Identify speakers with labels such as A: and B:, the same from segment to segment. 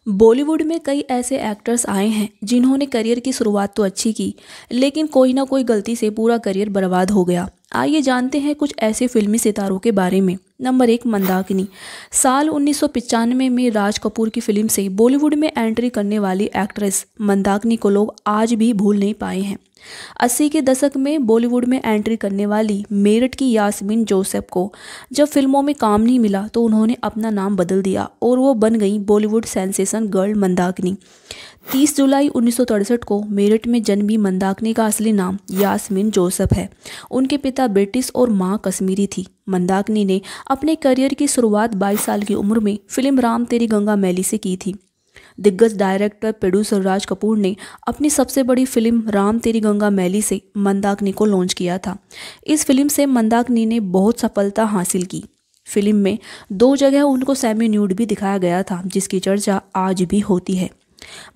A: बॉलीवुड में कई ऐसे एक्टर्स आए हैं जिन्होंने करियर की शुरुआत तो अच्छी की, लेकिन कोई ना कोई गलती से पूरा करियर बर्बाद हो गया। आइए जानते हैं कुछ ऐसे फिल्मी सितारों के बारे में। नंबर 1, मंदाकिनी। साल 1995 में राज कपूर की फिल्म से बॉलीवुड में एंट्री करने वाली एक्ट्रेस मंदाकिनी को लोग आज भी भूल नहीं पाए हैं। 80 के दशक में बॉलीवुड में एंट्री करने वाली मेरठ की यास्मीन जोसेफ को जब फिल्मों में काम नहीं मिला तो उन्होंने अपना नाम बदल दिया और वो बन गई बॉलीवुड सेंसेशन गर्ल मंदाकिनी। 30 जुलाई 1963 को मेरठ में जन्मी मंदाकिनी का असली नाम यास्मीन जोसेफ है। उनके पिता ब्रिटिश और मां कश्मीरी थी। मंदाकिनी ने अपने करियर की शुरुआत 22 साल की उम्र में फिल्म राम तेरी गंगा मैली से की थी। दिग्गज डायरेक्टर प्रोड्यूसर राज कपूर ने अपनी सबसे बड़ी फिल्म राम तेरी गंगा मैली से मंदाकिनी को लॉन्च किया था। इस फिल्म से मंदाकिनी ने बहुत सफलता हासिल की। फिल्म में 2 जगह उनको सेमी न्यूड भी दिखाया गया था, जिसकी चर्चा आज भी होती है।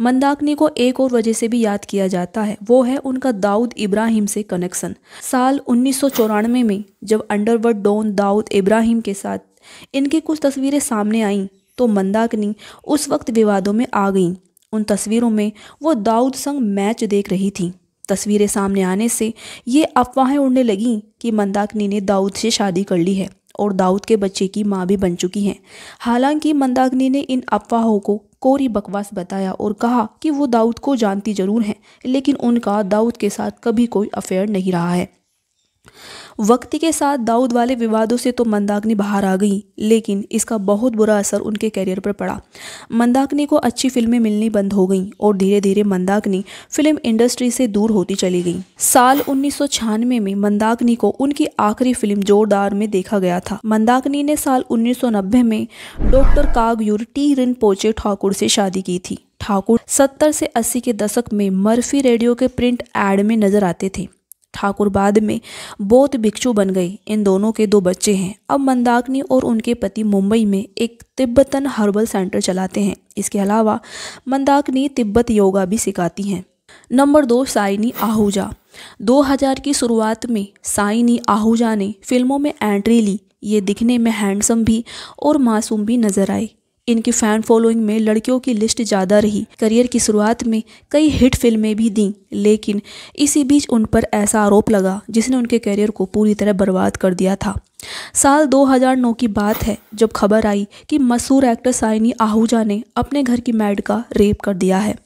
A: मंदाकिनी को एक और वजह से भी याद किया जाता है, वो है उनका दाऊद इब्राहिम से कनेक्शन। साल 1994 में जब अंडरवर्ल्ड डॉन दाऊद इब्राहिम के साथ इनकी कुछ तस्वीरें सामने आईं तो मंदाकिनी उस वक्त विवादों में आ गईं। उन तस्वीरों में वो दाऊद संग मैच देख रही थीं। तस्वीरें सामने आने से ये अफवाहें उड़ने लगीं कि मंदाकिनी ने दाऊद से शादी कर ली है और दाऊद के बच्चे की मां भी बन चुकी हैं। हालांकि मंदाकिनी ने इन अफवाहों को कोरी बकवास बताया और कहा कि वो दाऊद को जानती जरूर हैं, लेकिन उनका दाऊद के साथ कभी कोई अफेयर नहीं रहा है। वक्त के साथ दाऊद वाले विवादों से तो मंदाकिनी बाहर आ गई, लेकिन इसका बहुत बुरा असर उनके करियर पर पड़ा। मंदाकिनी को अच्छी फिल्में मिलनी बंद हो गईं और धीरे धीरे मंदाकिनी फिल्म इंडस्ट्री से दूर होती चली गई। साल 1996 में मंदाकिनी को उनकी आखिरी फिल्म जोरदार में देखा गया था। मंदाकिनी ने साल 1990 में डॉक्टर कागयूर टी रिनपोचे ठाकुर से शादी की थी। ठाकुर 70 से 80 के दशक में मर्फी रेडियो के प्रिंट एड में नजर आते थे। ठाकुर बाद में बौद्ध भिक्षु बन गए। इन दोनों के 2 बच्चे हैं। अब मंदाकिनी और उनके पति मुंबई में एक तिब्बतन हर्बल सेंटर चलाते हैं। इसके अलावा मंदाकिनी तिब्बत योगा भी सिखाती हैं। नंबर 2, साइनी आहूजा। 2000 की शुरुआत में साइनी आहूजा ने फिल्मों में एंट्री ली। ये दिखने में हैंडसम भी और मासूम भी नजर आए। इनकी फैन फॉलोइंग में लड़कियों की लिस्ट ज़्यादा रही। करियर की शुरुआत में कई हिट फिल्में भी दी, लेकिन इसी बीच उन पर ऐसा आरोप लगा जिसने उनके करियर को पूरी तरह बर्बाद कर दिया था। साल 2009 की बात है जब खबर आई कि मशहूर एक्टर साइनी आहूजा ने अपने घर की मैड का रेप कर दिया है।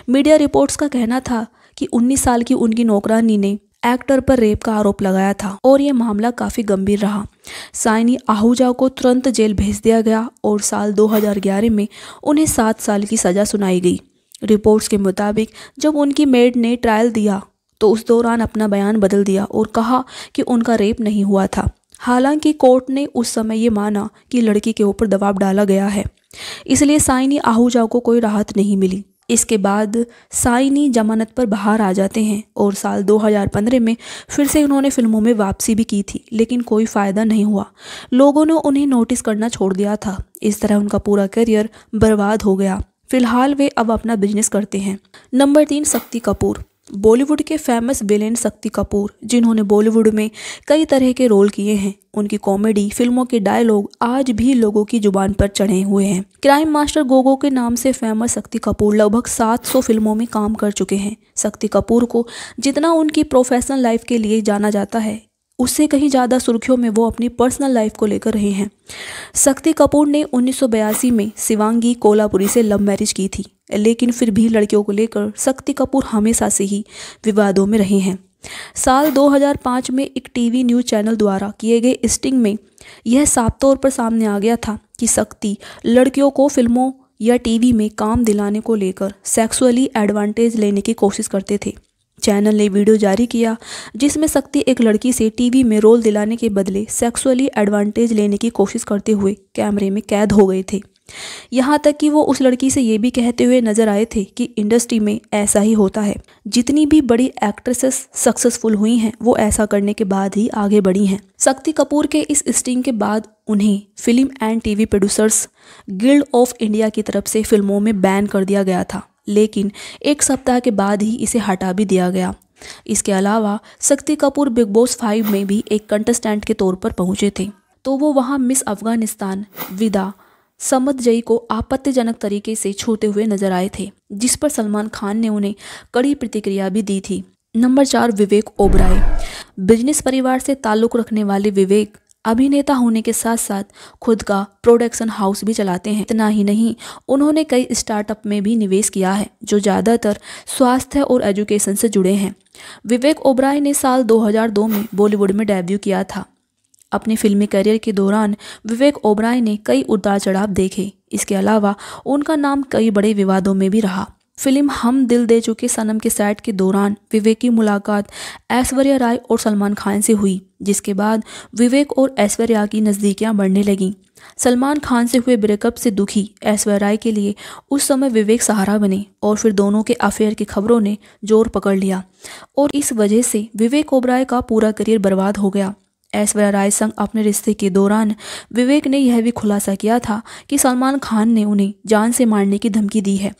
A: मीडिया रिपोर्ट्स का कहना था कि 19 साल की उनकी नौकरानी ने एक्टर पर रेप का आरोप लगाया था और ये मामला काफ़ी गंभीर रहा। साइनी आहूजा को तुरंत जेल भेज दिया गया और साल 2011 में उन्हें 7 साल की सज़ा सुनाई गई। रिपोर्ट्स के मुताबिक जब उनकी मेड ने ट्रायल दिया तो उस दौरान अपना बयान बदल दिया और कहा कि उनका रेप नहीं हुआ था। हालांकि कोर्ट ने उस समय ये माना कि लड़की के ऊपर दबाव डाला गया है, इसलिए साइनी आहूजा को कोई राहत नहीं मिली। इसके बाद साइनी जमानत पर बाहर आ जाते हैं और साल 2015 में फिर से उन्होंने फिल्मों में वापसी भी की थी, लेकिन कोई फ़ायदा नहीं हुआ। लोगों ने उन्हें नोटिस करना छोड़ दिया था। इस तरह उनका पूरा करियर बर्बाद हो गया। फिलहाल वे अब अपना बिजनेस करते हैं। नंबर 3, शक्ति कपूर। बॉलीवुड के फेमस विलेन शक्ति कपूर, जिन्होंने बॉलीवुड में कई तरह के रोल किए हैं। उनकी कॉमेडी फिल्मों के डायलॉग आज भी लोगों की जुबान पर चढ़े हुए हैं। क्राइम मास्टर गोगो के नाम से फेमस शक्ति कपूर लगभग 700 फिल्मों में काम कर चुके हैं। शक्ति कपूर को जितना उनकी प्रोफेशनल लाइफ के लिए जाना जाता है, उससे कहीं ज़्यादा सुर्खियों में वो अपनी पर्सनल लाइफ को लेकर रहे हैं। शक्ति कपूर ने 1982 में शिवांगी कोल्हापुरी से लव मैरिज की थी, लेकिन फिर भी लड़कियों को लेकर शक्ति कपूर हमेशा से ही विवादों में रहे हैं। साल 2005 में एक टीवी न्यूज़ चैनल द्वारा किए गए स्टिंग में यह साफ तौर पर सामने आ गया था कि शक्ति लड़कियों को फिल्मों या टीवी में काम दिलाने को लेकर सेक्सुअली एडवांटेज लेने की कोशिश करते थे। चैनल ने वीडियो जारी किया जिसमें शक्ति एक लड़की से टीवी में रोल दिलाने के बदले सेक्सुअली एडवांटेज लेने की कोशिश करते हुए कैमरे में कैद हो गए थे। यहाँ तक कि वो उस लड़की से ये भी कहते हुए नजर आए थे कि इंडस्ट्री में ऐसा ही होता है। जितनी भी बड़ी एक्ट्रेसेस सक्सेसफुल हुई हैं वो ऐसा करने के बाद ही आगे बढ़ी हैं। शक्ति कपूर के इस स्टिंग के बाद उन्हें film and TV producers guild of India की तरफ से फिल्मों में बैन कर दिया गया था, लेकिन 1 सप्ताह के बाद ही इसे हटा भी दिया गया। इसके अलावा शक्ति कपूर बिग बॉस 5 में भी एक कंटेस्टेंट के तौर पर पहुंचे थे, तो वो वहां मिस अफगानिस्तान, विदा, समतजई को आपत्तिजनक तरीके से छूते हुए नजर आए थे, जिस पर सलमान खान ने उन्हें कड़ी प्रतिक्रिया भी दी थी। नंबर 4, विवेक ओबराय। बिजनेस परिवार से ताल्लुक रखने वाले विवेक अभिनेता होने के साथ साथ खुद का प्रोडक्शन हाउस भी चलाते हैं। इतना ही नहीं, उन्होंने कई स्टार्टअप में भी निवेश किया है जो ज़्यादातर स्वास्थ्य और एजुकेशन से जुड़े हैं। विवेक ओबराय ने साल 2002 में बॉलीवुड में डेब्यू किया था। अपने फिल्मी करियर के दौरान विवेक ओबराय ने कई उतार चढ़ाव देखे। इसके अलावा उनका नाम कई बड़े विवादों में भी रहा। फिल्म हम दिल दे चुके सनम के सेट के दौरान विवेक की मुलाकात ऐश्वर्या राय और सलमान खान से हुई, जिसके बाद विवेक और ऐश्वर्या की नज़दीकियां बढ़ने लगीं। सलमान खान से हुए ब्रेकअप से दुखी ऐश्वर्या राय के लिए उस समय विवेक सहारा बने और फिर दोनों के अफेयर की खबरों ने जोर पकड़ लिया और इस वजह से विवेक ओबराय का पूरा करियर बर्बाद हो गया। ऐश्वर्या राय संग अपने रिश्ते के दौरान विवेक ने यह भी खुलासा किया था कि सलमान खान ने उन्हें जान से मारने की धमकी दी है।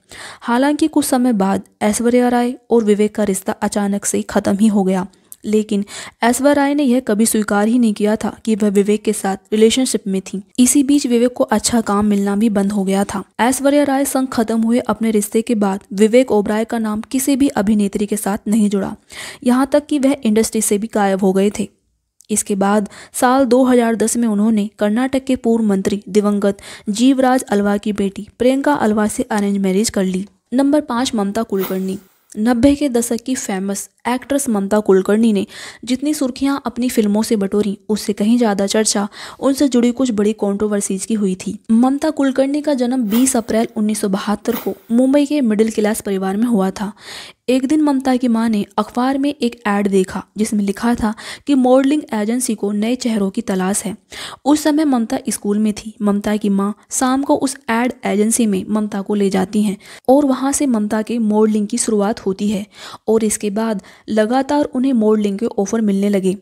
A: हालांकि कुछ समय बाद ऐश्वर्या राय और विवेक का रिश्ता अचानक से खत्म ही हो गया, लेकिन ऐश्वर्या राय ने यह कभी स्वीकार ही नहीं किया था कि वह विवेक के साथ रिलेशनशिप में थी। इसी बीच विवेक को अच्छा काम मिलना भी बंद हो गया था। ऐश्वर्या राय संग खत्म हुए अपने रिश्ते के बाद विवेक ओबराय का नाम किसी भी अभिनेत्री के साथ नहीं जुड़ा, यहाँ तक कि वह इंडस्ट्री से भी गायब हो गए थे। इसके बाद साल 2010 में उन्होंने कर्नाटक के पूर्व मंत्री दिवंगत जीवराज अल्वा की बेटी प्रियंका अल्वा से अरेंज मैरिज कर ली। नंबर 5, ममता कुलकर्णी। 90 के दशक की फेमस एक्ट्रेस ममता कुलकर्णी ने जितनी सुर्खियां अपनी फिल्मों से बटोरी, उससे कहीं ज़्यादा चर्चा उनसे जुड़ी कुछ बड़ी कंट्रोवर्सीज की हुई थी। ममता कुलकर्णी का जन्म 20 अप्रैल 1972 को मुंबई के मिडिल क्लास परिवार में हुआ था। एक दिन ममता की मां ने अखबार में एक ऐड देखा जिसमें लिखा था कि मॉडलिंग एजेंसी को नए चेहरों की तलाश है। उस समय ममता स्कूल में थी। ममता की मां शाम को उस ऐड एजेंसी में ममता को ले जाती हैं और वहां से ममता के मॉडलिंग की शुरुआत होती है और इसके बाद लगातार उन्हें मॉडलिंग के ऑफर मिलने लगे।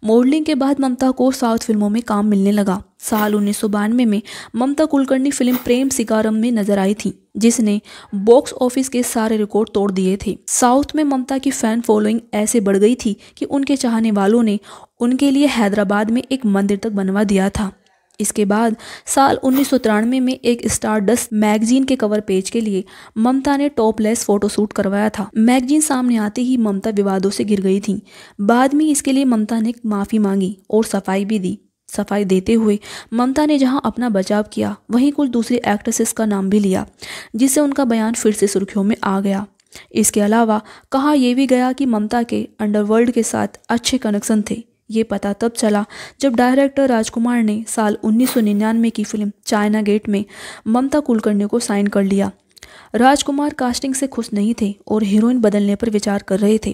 A: मॉडलिंग के बाद ममता को साउथ फिल्मों में काम मिलने लगा। साल 1992 में ममता कुलकर्णी फिल्म प्रेम सिकारम में नजर आई थी, जिसने बॉक्स ऑफिस के सारे रिकॉर्ड तोड़ दिए थे। साउथ में ममता की फैन फॉलोइंग ऐसे बढ़ गई थी कि उनके चाहने वालों ने उनके लिए हैदराबाद में एक मंदिर तक बनवा दिया था। इसके बाद साल 1993 में एक स्टारडस्ट मैगजीन के कवर पेज के लिए ममता ने टॉपलेस फोटोशूट करवाया था। मैगजीन सामने आते ही ममता विवादों से घिर गई थी। बाद में इसके लिए ममता ने माफ़ी मांगी और सफाई भी दी। सफाई देते हुए ममता ने जहां अपना बचाव किया, वहीं कुछ दूसरी एक्ट्रेसेस का नाम भी लिया, जिससे उनका बयान फिर से सुर्खियों में आ गया। इसके अलावा कहा यह भी गया कि ममता के अंडरवर्ल्ड के साथ अच्छे कनेक्शन थे। ये पता तब चला जब डायरेक्टर राजकुमार ने साल 1999 की फिल्म चाइना गेट में ममता कुलकर्णी को साइन कर लिया। राजकुमार कास्टिंग से खुश नहीं थे और हीरोइन बदलने पर विचार कर रहे थे।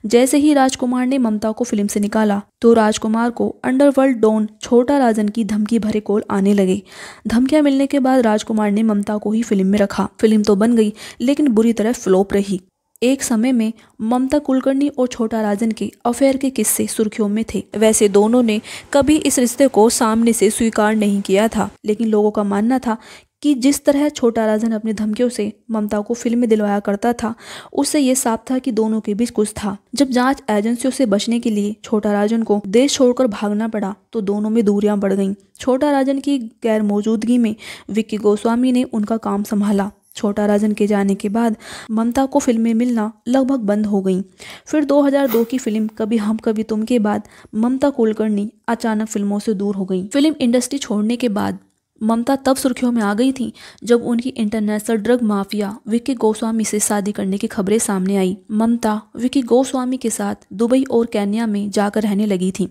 A: जैसे ही राजकुमार ने ममता को फिल्म से निकाला तो राजकुमार को अंडरवर्ल्ड डॉन छोटा राजन की धमकी भरे कॉल आने लगे। धमकियां मिलने के बाद राजकुमार ने ममता को ही फिल्म में रखा। फिल्म तो बन गई, लेकिन बुरी तरह फ्लॉप रही। एक समय में ममता कुलकर्णी और छोटा राजन के अफेयर के किस्से सुर्खियों में थे। वैसे दोनों ने कभी इस रिश्ते को सामने से स्वीकार नहीं किया था, लेकिन लोगों का मानना था कि जिस तरह छोटा राजन अपनी धमकियों से ममता को फिल्म में दिलवाया करता था, उससे ये साफ था कि दोनों के बीच कुछ था। जब जांच एजेंसियों से बचने के लिए छोटा राजन को देश छोड़कर भागना पड़ा तो दोनों में दूरियां बढ़ गईं। छोटा राजन की गैर मौजूदगी में विक्की गोस्वामी ने उनका काम संभाला। छोटा राजन के जाने के बाद ममता को फिल्में मिलना लगभग बंद हो गईं। फिर 2002 की फिल्म कभी हम कभी तुम के बाद ममता कुलकर्णी अचानक फिल्मों से दूर हो गईं। फिल्म इंडस्ट्री छोड़ने के बाद ममता तब सुर्खियों में आ गई थी जब उनकी international drug mafia Vicky Goswami से शादी करने की खबरें सामने आई। ममता विक्की गोस्वामी के साथ दुबई और केन्या में जाकर रहने लगी थी।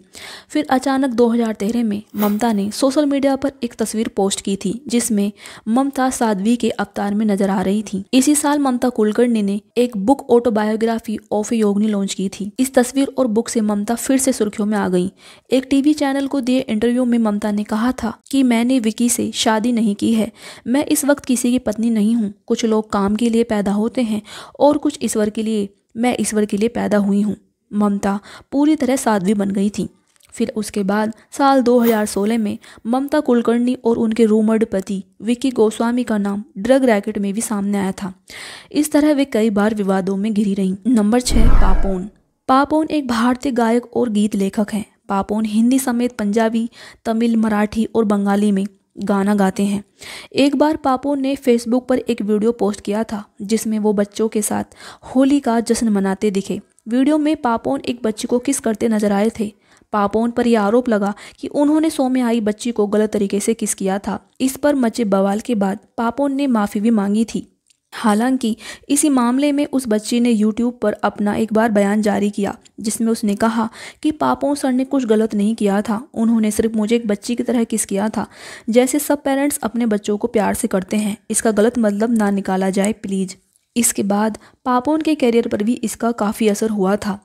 A: फिर अचानक 2013 में ममता ने सोशल मीडिया पर एक तस्वीर पोस्ट की थी जिसमें ममता साध्वी के अवतार में नजर आ रही थी। इसी साल ममता कुलकर्णी ने एक book autobiography of A Yogini launch की थी। इस तस्वीर और बुक से ममता फिर से सुर्खियों में आ गई। एक टीवी चैनल को दिए इंटरव्यू में ममता ने कहा था कि मैंने विक्की से शादी नहीं की है, मैं इस वक्त किसी की पत्नी नहीं हूँ। कुछ लोग काम के लिए पैदा होते हैं और कुछ ईश्वर के लिए, मैं ईश्वर के लिए पैदा हुई हूँ। ममता पूरी तरह साध्वी बन गई थी। फिर उसके बाद साल 2016 में ममता कुलकर्णी और उनके रूमर्ड पति विक्की गोस्वामी का नाम ड्रग रैकेट में भी सामने आया था। इस तरह वे कई बार विवादों में घिरी रहीं। नंबर 6, पापोन। पापोन एक भारतीय गायक और गीत लेखक हैं। पापोन हिंदी समेत पंजाबी, तमिल, मराठी और बंगाली में गाना गाते हैं। एक बार पापोन ने फेसबुक पर एक वीडियो पोस्ट किया था जिसमें वो बच्चों के साथ होली का जश्न मनाते दिखे। वीडियो में पापोन एक बच्ची को किस करते नजर आए थे। पापोन पर यह आरोप लगा कि उन्होंने शो में आई बच्ची को गलत तरीके से किस किया था। इस पर मचे बवाल के बाद पापोन ने माफ़ी भी मांगी थी। हालांकि इसी मामले में उस बच्ची ने यूट्यूब पर अपना एक बार बयान जारी किया जिसमें उसने कहा कि पापोन सर ने कुछ गलत नहीं किया था, उन्होंने सिर्फ मुझे एक बच्ची की तरह किस किया था, जैसे सब पेरेंट्स अपने बच्चों को प्यार से करते हैं। इसका गलत मतलब ना निकाला जाए प्लीज़। इसके बाद पापोन के करियर पर भी इसका काफ़ी असर हुआ था।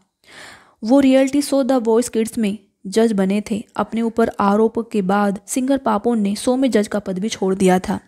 A: वो reality show the voice kids में जज बने थे। अपने ऊपर आरोप के बाद सिंगर पापोन ने शो में जज का पद भी छोड़ दिया था।